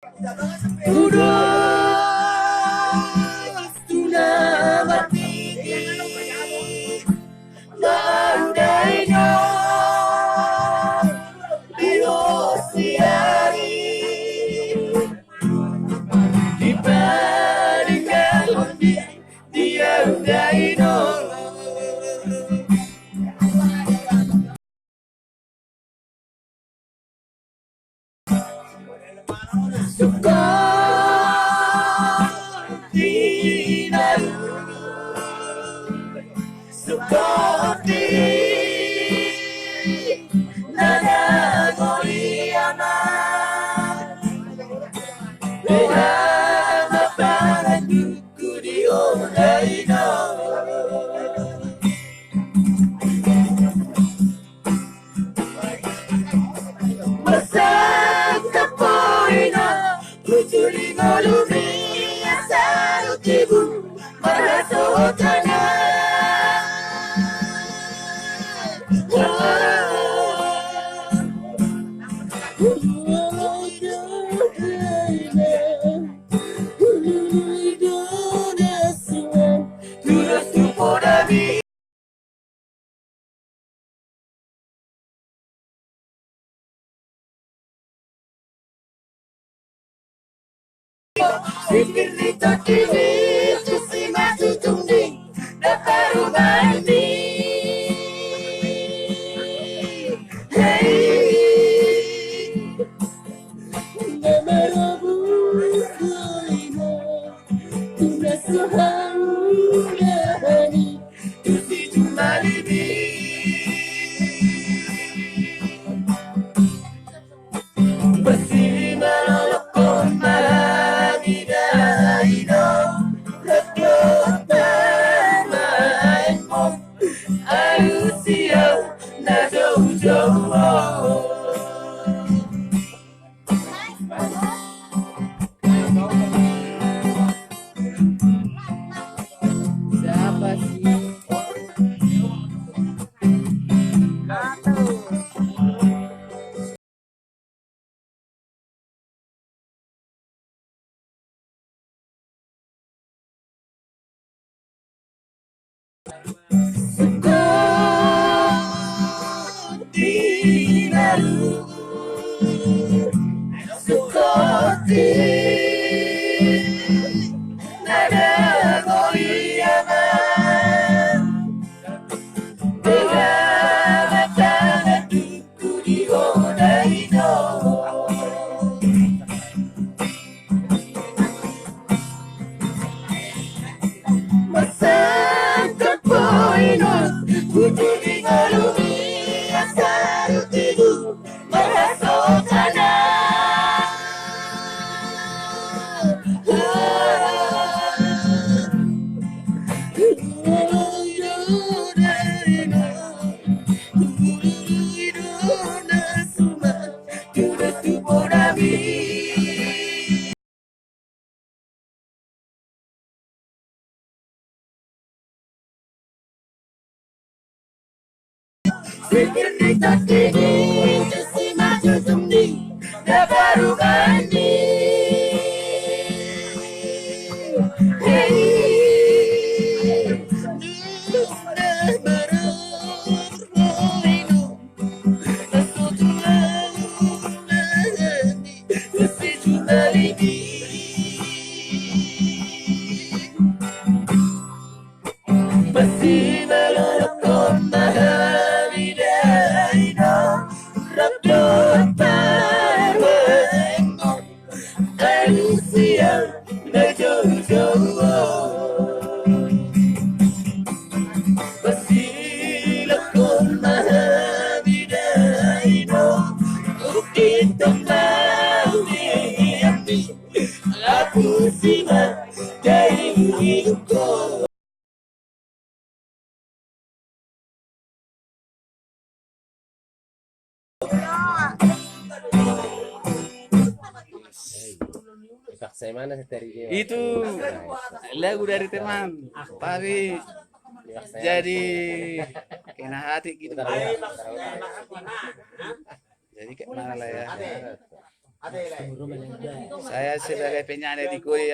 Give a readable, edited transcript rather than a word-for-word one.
Udah sudah mati seandainya diosiari dibandingkan dia udah suka tidak seperti nada Goliana bersama padaku di Odaino masa kapoina putri golumi asal tibu marasotana Sikirito TV, tusima tutundi, nakarumandi. Hey, namarabu koina, tunasuhani, tusi tumalibi. Basi malolokon malami dahino, rakyat main mo, ayusiyaw na jauh-jauh. Siapa sih? Seperti nada goyangan dengan tangan duku di Odaino masa kapoino putri golumi asal tibu marasotana Sikirito TV, tusima tutundi, nakarumandi. Hey, namarabu koina, tunasuhani, tusi tumalibi. Masih melolokon mahami dahino, rakyat parwengo, ayusiyaw na jauh-jauh. Masih lakon mahami dahino, bukit temani ami, aku simak dari hidupku. Paksa mana seterinya? Itu lagu dari teman, tapi jadi kena hati gitu. Jadi kayak mana lah ya? Saya sebagai penyanyi di kuliah